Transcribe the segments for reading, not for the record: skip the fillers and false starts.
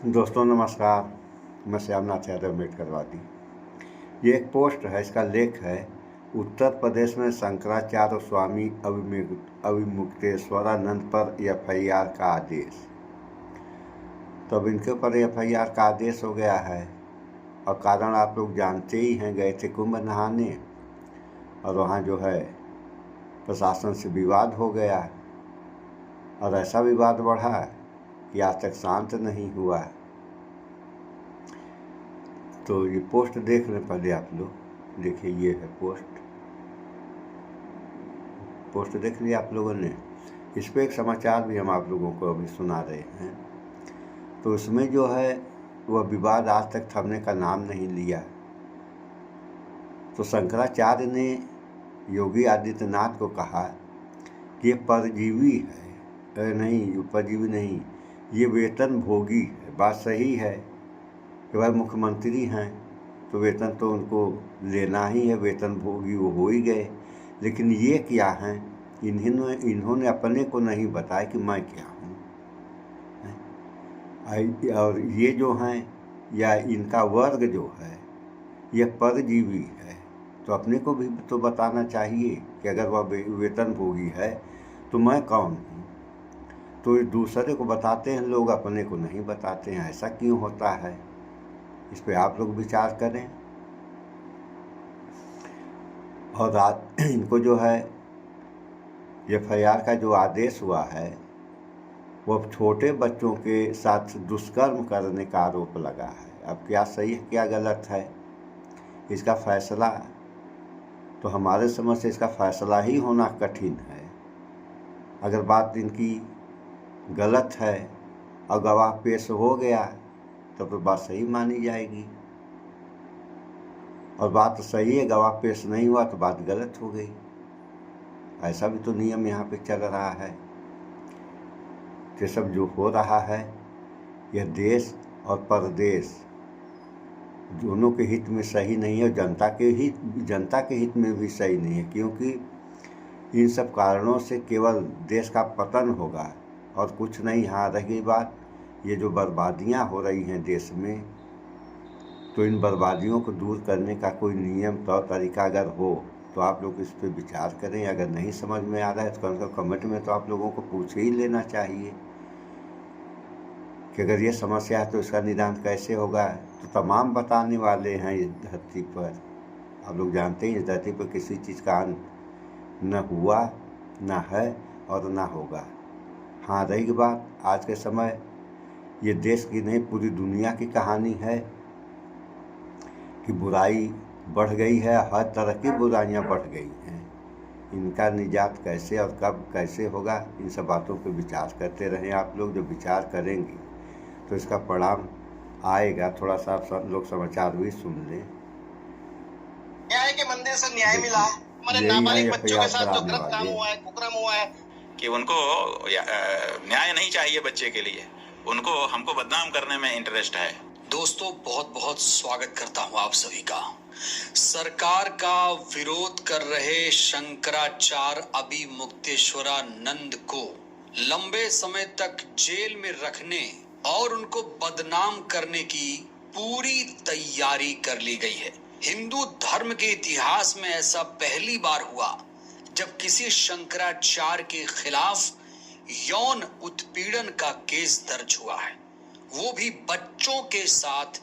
दोस्तों नमस्कार, मैं श्यामनाथ यादव अम्बेडकरवादी। ये एक पोस्ट है, इसका लेख है उत्तर प्रदेश में शंकराचार्य स्वामी अविमुक्तेश्वरानंद पर FIR का आदेश। तो अब इनके ऊपर FIR का आदेश हो गया है और कारण आप लोग जानते ही हैं, गए थे कुंभ नहाने और वहाँ जो है प्रशासन से विवाद हो गया और ऐसा विवाद बढ़ा कि आज तक शांत नहीं हुआ। तो ये पोस्ट देख लें पहले आप लोग। देखिए, ये है पोस्ट देख लिया आप लोगों ने। इस पर एक समाचार भी हम आप लोगों को अभी सुना रहे हैं। तो उसमें जो है वह विवाद आज तक थमने का नाम नहीं लिया। तो शंकराचार्य ने योगी आदित्यनाथ को कहा कि ये परजीवी है, नहीं परजीवी नहीं, ये वेतन भोगी है। बात सही है कि भाई मुख्यमंत्री हैं तो वेतन तो उनको लेना ही है, वेतन भोगी वो हो ही गए। लेकिन ये क्या हैं, इन्होंने अपने को नहीं बताया कि मैं क्या हूँ। और ये जो हैं या इनका वर्ग जो है ये परजीवी है, तो अपने को भी तो बताना चाहिए कि अगर वह वेतन भोगी है तो मैं कौन हूँ। तो दूसरे को बताते हैं लोग, अपने को नहीं बताते हैं। ऐसा क्यों होता है, इस पे आप लोग विचार करें। और आज इनको जो है FIR का जो आदेश हुआ है वो छोटे बच्चों के साथ दुष्कर्म करने का आरोप लगा है। अब क्या सही है क्या गलत है, इसका फैसला तो हमारे समझ से इसका फैसला ही होना कठिन है। अगर बात इनकी गलत है और गवाह पेश हो गया तब तो बात सही मानी जाएगी, और बात सही है गवाह पेश नहीं हुआ तो बात गलत हो गई। ऐसा भी तो नियम यहाँ पे चल रहा है। ये सब जो हो रहा है यह देश और परदेश दोनों के हित में सही नहीं है, और जनता के हित में भी सही नहीं है, क्योंकि इन सब कारणों से केवल देश का पतन होगा और कुछ नहीं। हाँ, रही बात ये जो बर्बादियाँ हो रही हैं देश में, तो इन बर्बादियों को दूर करने का कोई नियम तौर तरीका अगर हो तो आप लोग इस पर विचार करें। अगर नहीं समझ में आ रहा है तो कम से कम कमेंट में तो आप लोगों को पूछ ही लेना चाहिए कि अगर ये समस्या है तो इसका निदान कैसे होगा। तो तमाम बताने वाले हैं इस धरती पर। आप लोग जानते हैं इस धरती पर किसी चीज़ का अंत न हुआ, न है और न होगा। हाँ, रही बात आज के समय ये देश की नहीं पूरी दुनिया की कहानी है कि बुराई बढ़ गई है, हर तरह की बुराइयां बढ़ गई हैं। इनका निजात कैसे और कब कैसे होगा, इन सब बातों पर विचार करते रहें आप लोग। जब विचार करेंगे तो इसका परिणाम आएगा। थोड़ा सा आप सब लोग समाचार भी सुन लें। न्याय के मंदिर से न्याय मिला है। हमारे नाबालिग बच्चों के साथ जो गलत काम हुआ है, कुकर्म हुआ है, कि उनको न्याय नहीं चाहिए बच्चे के लिए, उनको हमको बदनाम करने में इंटरेस्ट है। दोस्तों बहुत बहुत स्वागत करता हूं आप सभी का। सरकार का विरोध कर रहे शंकराचार्य अविमुक्तेश्वरानंद को लंबे समय तक जेल में रखने और उनको बदनाम करने की पूरी तैयारी कर ली गई है। हिंदू धर्म के इतिहास में ऐसा पहली बार हुआ जब किसी शंकराचार्य के खिलाफ यौन उत्पीड़न का केस दर्ज हुआ है, वो भी बच्चों के साथ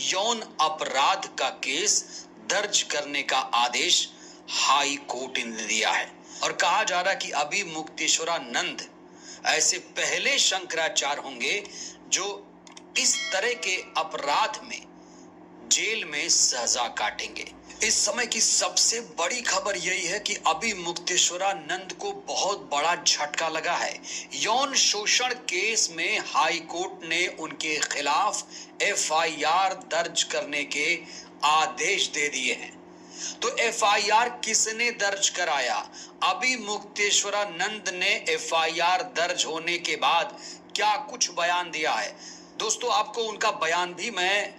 यौन अपराध का केस दर्ज करने का आदेश हाई कोर्ट ने दिया है। और कहा जा रहा है कि अविमुक्तेश्वरानंद ऐसे पहले शंकराचार्य होंगे जो इस तरह के अपराध में जेल में सजा काटेंगे। इस समय की सबसे बड़ी खबर यही है कि अविमुक्तेश्वरानंद को बहुत बड़ा झटका लगा है। यौन शोषण केस में हाई कोर्ट ने उनके खिलाफ FIR दर्ज करने के आदेश दे दिए हैं। तो FIR किसने दर्ज कराया? अविमुक्तेश्वरानंद ने FIR दर्ज होने के बाद क्या कुछ बयान दिया है। दोस्तों आपको उनका बयान भी मैं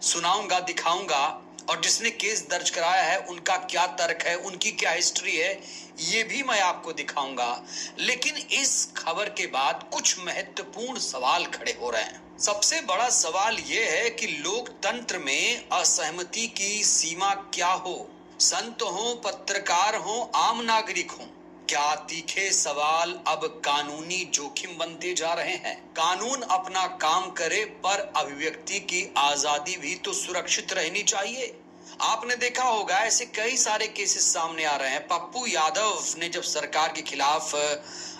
सुनाऊंगा, दिखाऊंगा और जिसने केस दर्ज कराया है उनका क्या तर्क है, उनकी क्या हिस्ट्री है, ये भी मैं आपको दिखाऊंगा। लेकिन इस खबर के बाद कुछ महत्वपूर्ण सवाल खड़े हो रहे हैं। सबसे बड़ा सवाल यह है कि लोकतंत्र में असहमति की सीमा क्या हो, संत हो, पत्रकार हो, आम नागरिक हो, क्या तीखे सवाल अब कानूनी जोखिम बनते जा रहे हैं? कानून अपना काम करे पर अभिव्यक्ति की आजादी भी तो सुरक्षित रहनी चाहिए। आपने देखा होगा ऐसे कई सारे केसेस सामने आ रहे हैं। पप्पू यादव ने जब सरकार के खिलाफ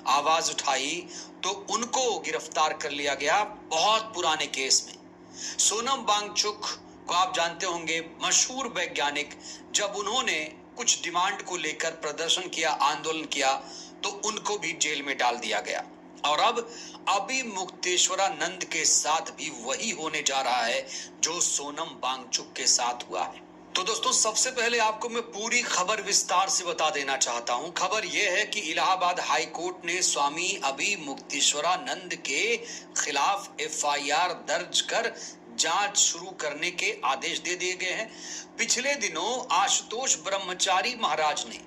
आवाज उठाई तो उनको गिरफ्तार कर लिया गया बहुत पुराने केस में। सोनम वांगचुक को आप जानते होंगे, मशहूर वैज्ञानिक, जब उन्होंने कुछ डिमांड को लेकर प्रदर्शन किया, आंदोलन किया, तो उनको भी जेल में डाल दिया गया। और अब अभी मुक्तेश्वरानंद के साथ भी वही होने जा रहा है जो सोनम वांगचुक के साथ हुआ है। तो दोस्तों, सबसे पहले आपको मैं पूरी खबर विस्तार से बता देना चाहता हूं। खबर यह है कि इलाहाबाद हाई कोर्ट ने स्वामी अभी मुक्तेश्वरानंद के खिलाफ एफआईआर दर्ज कर जांच शुरू करने के आदेश दे दिए गए हैं। पिछले दिनों आशुतोष ब्रह्मचारी महाराज ने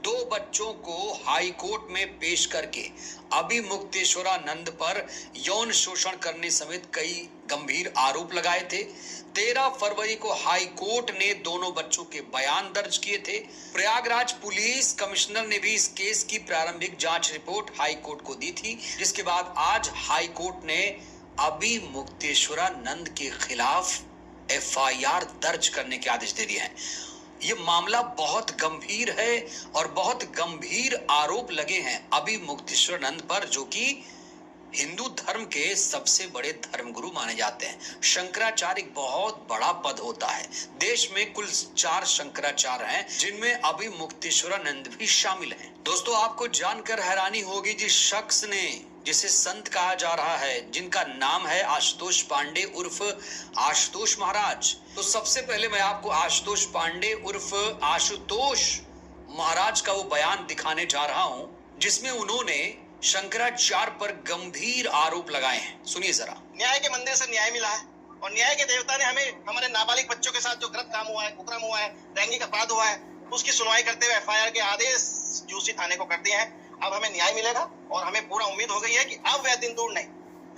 2 बच्चों को हाई कोर्ट में पेश करके अभी मुक्तेश्वरानंद पर यौन शोषण करने समेत कई गंभीर आरोप लगाए थे। 13 फरवरी को हाई कोर्ट ने दोनों बच्चों के बयान दर्ज किए थे। प्रयागराज पुलिस कमिश्नर ने भी इस केस की प्रारंभिक जांच रिपोर्ट हाई कोर्ट को दी थी, जिसके बाद आज हाई कोर्ट ने अभी मुक्तेश्वरानंद के खिलाफ एफआईआर दर्ज करने के आदेश दे दिए हैं। ये मामला बहुत गंभीर है और बहुत गंभीर आरोप लगे हैं अभी मुक्तेश्वरानंद पर, जो कि हिंदू धर्म के सबसे बड़े धर्मगुरु माने जाते हैं। शंकराचार्य एक बहुत बड़ा पद होता है। देश में कुल 4 शंकराचार्य हैं, जिनमें अभी मुक्तेश्वरानंद भी शामिल हैं। दोस्तों, आपको जानकर हैरानी होगी, जिस शख्स ने, जिसे संत कहा जा रहा है, जिनका नाम है आशुतोष पांडे उर्फ आशुतोष महाराज। तो सबसे पहले मैं आपको आशुतोष पांडे उर्फ आशुतोष महाराज का वो बयान दिखाने जा रहा हूं, जिसमें उन्होंने शंकराचार्य पर गंभीर आरोप लगाए हैं। सुनिए जरा। न्याय के मंदिर से न्याय मिला है और न्याय के देवता ने हमें हमारे नाबालिग बच्चों के साथ जो गलत काम हुआ है, कुकर्म हुआ है, लैंगिक अपराध हुआ है, उसकी सुनवाई करते हुए एफआईआर के आदेश यूसी थाने को कर दिए हैं। अब हमें न्याय मिलेगा और हमें पूरा उम्मीद हो गई है कि अब वह दिन दूर नहीं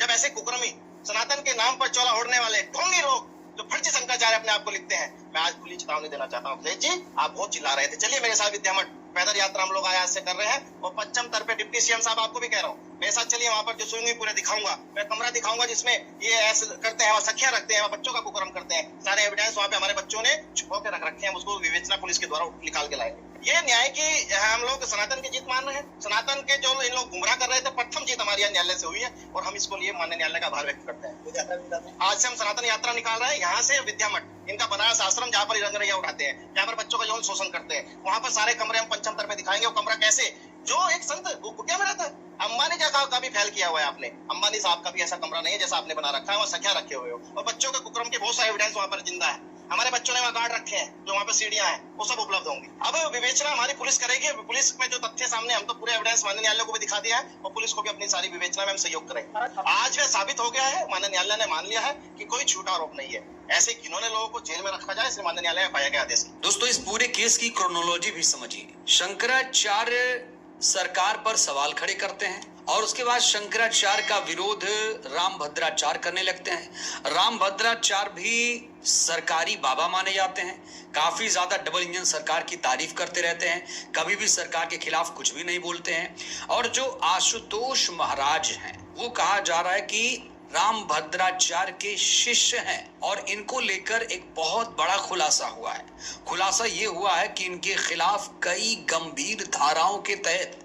जब ऐसे कुकर्मी, सनातन के नाम पर चौला ओढ़ने वाले ढोंगी लोग जो फर्जी शंकराचार्य अपने आप को लिखते हैं, मैं आज खुली चेतावनी देना चाहता हूँ। अखिलेश जी, आप बहुत चिल्ला रहे थे, चलिए मेरे साथ विद्या मठ पैदल यात्रा हम लोग आज से कर रहे हैं और पश्चिम तट पे डिप्टी सीएम साहब आपको भी कह रहा हूँ, मेरे साथ चलिए। वहां पर जो स्विमिंग पूल दिखाऊंगा, मैं कमरा दिखाऊंगा जिसमें ये ऐसे करते हैं और सखियां रखते हैं, बच्चों का कुकर्म करते हैं। सारे एविडेंस वहाँ पे हमारे बच्चों ने छुपा के रख रखे हैं, उसको विवेचना पुलिस के द्वारा निकाल के लाएंगे। ये न्याय की हम लोग सनातन की जीत मान रहे हैं। सनातन के जो इन लोग गुमराह कर रहे थे, प्रथम जीत हमारी न्यायालय से हुई है और हम इसको लिए माननीय न्यायालय का आभार व्यक्त करते हैं। आज से हम सनातन यात्रा निकाल रहे हैं, यहाँ से विद्या मठ, इनका बनारस आश्रम जहाँ पर रंगरैया उठाते हैं, जहाँ पर बच्चों का यौन शोषण करते हैं, वहाँ पर सारे कमरे हम पंचम तट पे दिखाएंगे। वो कमरा कैसे, जो एक संत वो कुटिया में रहता है। अंबानी जगह का भी फैल किया हुआ है आपने, अंबानी साहब का भी ऐसा कमरा नहीं है जैसा आपने बना रखा है, वहाँ सखिया रखे हुए हो और बच्चों के कुकर्म के बहुत सारे एविडेंस वहाँ पर जिंदा है। हमारे बच्चों ने वहाँ गार्ड रखे हैं, जो वहाँ पे सीढ़ियां हैं, वो सब उपलब्ध होंगी। अब विवेचना हमारी पुलिस करेगी। पुलिस में जो तथ्य सामने, हम तो पूरे एविडेंस माननीय न्यायालय को भी दिखा दिया है और पुलिस को भी अपनी सारी विवेचना में हम सहयोग करेंगे। आज वह साबित हो गया है, माननीय न्यायालय ने मान लिया है कि कोई झूठा आरोप नहीं है। ऐसे किन्होंने लोगों को जेल में रखा जाए, इसलिए माननीय न्यायालय में पाया गया आदेश। दोस्तों, इस पूरे केस की क्रोनोलॉजी भी समझिए। शंकराचार्य सरकार पर सवाल खड़े करते हैं और उसके बाद शंकराचार्य का विरोध रामभद्राचार्य करने लगते हैं। रामभद्राचार्य भी सरकारी बाबा माने जाते हैं, काफी ज्यादा डबल इंजन सरकार की तारीफ करते रहते हैं, कभी भी सरकार के खिलाफ कुछ भी नहीं बोलते हैं। और जो आशुतोष महाराज हैं, वो कहा जा रहा है कि रामभद्राचार्य के शिष्य हैं और इनको लेकर एक बहुत बड़ा खुलासा हुआ है। खुलासा ये हुआ है कि इनके खिलाफ कई गंभीर धाराओं के तहत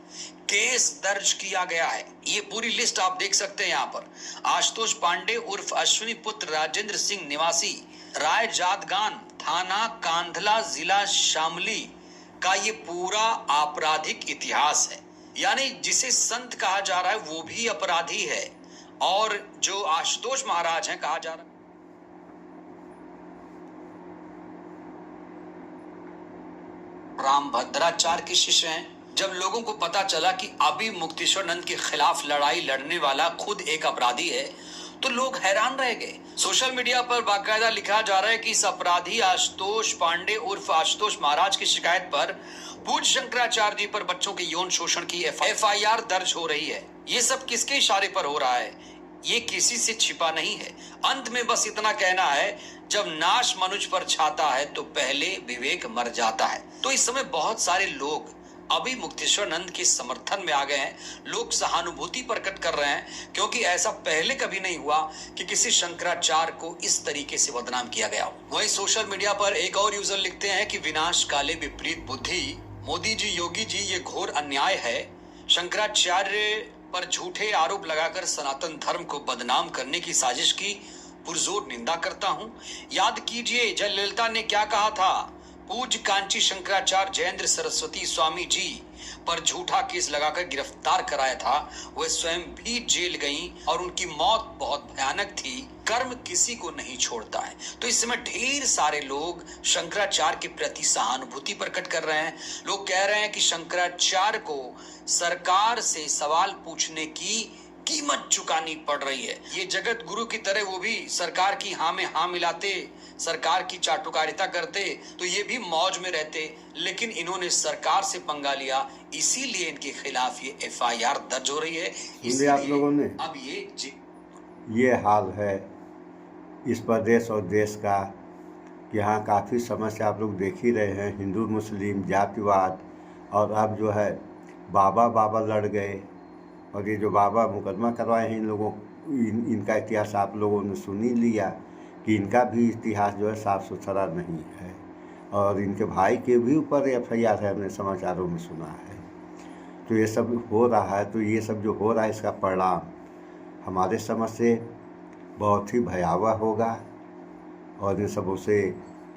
केस दर्ज किया गया है। ये पूरी लिस्ट आप देख सकते हैं यहाँ पर। आशुतोष पांडे उर्फ अश्विनी पुत्र राजेंद्र सिंह निवासी राय जादगान, थाना कांधला, जिला शामली का ये पूरा आपराधिक इतिहास है। यानी जिसे संत कहा जा रहा है वो भी अपराधी है और जो आशुतोष महाराज हैं, कहा जा रहा है रामभद्राचार्य के शिष्य हैं। जब लोगों को पता चला कि अभी मुक्तेश्वरानंद के खिलाफ लड़ाई लड़ने वाला खुद एक अपराधी है, तो लोग हैरान रह गए। सोशल मीडिया पर बाकायदा लिखा जा रहा है कि इस अपराधी आशुतोष पांडे उर्फ आशुतोष महाराज की शिकायत पर पूज्य शंकराचार्य जी पर बच्चों के यौन शोषण की FIR दर्ज हो रही है। ये सब किसके इशारे पर हो रहा है, ये किसी से छिपा नहीं है। अंत में बस इतना कहना है, जब नाश मनुष्य पर छाता है तो पहले विवेक मर जाता है। तो इस समय बहुत सारे लोग अभी मुक्तेश्वरानंद के समर्थन में आ गए हैं। लोग सहानुभूति प्रकट कर रहे हैं, क्योंकि ऐसा पहले कभी नहीं हुआ कि किसी शंकराचार्य को इस तरीके से बदनाम किया गया हो। वहीं सोशल मीडिया पर एक और यूजर लिखते हैं कि विनाश काले विपरीत बुद्धि, मोदी जी, योगी जी, ये घोर अन्याय है। शंकराचार्य पर झूठे आरोप लगाकर सनातन धर्म को बदनाम करने की साजिश की पुरजोर निंदा करता हूं। याद कीजिए जयललिता ने क्या कहा था। पूज्य कांची शंकराचार्य जयेंद्र सरस्वती स्वामी जी पर झूठा केस लगाकर गिरफ्तार कराया था। वह स्वयं भी जेल गईं और उनकी मौत बहुत भयानक थी। कर्म किसी को नहीं छोड़ता है। तो इस समय ढेर सारे लोग शंकराचार्य के प्रति सहानुभूति प्रकट कर रहे हैं। लोग कह रहे हैं कि शंकराचार्य को सरकार से सवाल पूछने की कीमत चुकानी पड़ रही है। ये जगत गुरु की तरह वो भी सरकार की हाँ में हाँ मिलाते, सरकार की चाटुकारिता करते तो ये भी मौज में रहते, लेकिन इन्होंने सरकार से पंगा लिया, इसीलिए इनके खिलाफ ये FIR दर्ज हो रही है। आप लोगों ने अब ये हाल है इस प्रदेश और देश का, यहाँ काफ़ी समस्या आप लोग देख ही रहे हैं। हिंदू मुस्लिम जातिवाद, और अब जो है बाबा लड़ गए, और ये जो बाबा मुकदमा करवाए हैं इन लोगों, इनका इतिहास आप लोगों ने सुन ही लिया कि इनका भी इतिहास जो है साफ सुथरा नहीं है, और इनके भाई के भी ऊपर FIR है, हमने समाचारों में सुना है। तो ये सब हो रहा है, तो ये सब जो हो रहा है इसका परिणाम हमारे समझ से बहुत ही भयावह होगा, और इन सबों से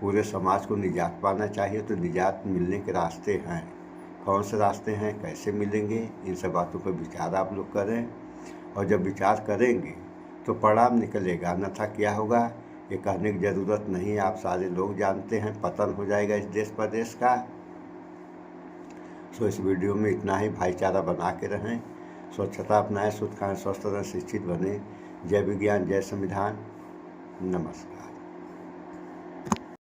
पूरे समाज को निजात पाना चाहिए। तो निजात मिलने के रास्ते हैं, कौन से रास्ते हैं, कैसे मिलेंगे, इन सब बातों पर विचार आप लोग करें, और जब विचार करेंगे तो परिणाम निकलेगा। अन्यथा क्या होगा ये कहने की ज़रूरत नहीं, आप सारे लोग जानते हैं, पतन हो जाएगा इस देश प्रदेश का। सो इस वीडियो में इतना ही। भाईचारा बना के रहें, स्वच्छता अपनाएं, शुद्ध खाएं, स्वस्थ रहें, शिक्षित बने। जय विज्ञान, जय संविधान। नमस्कार।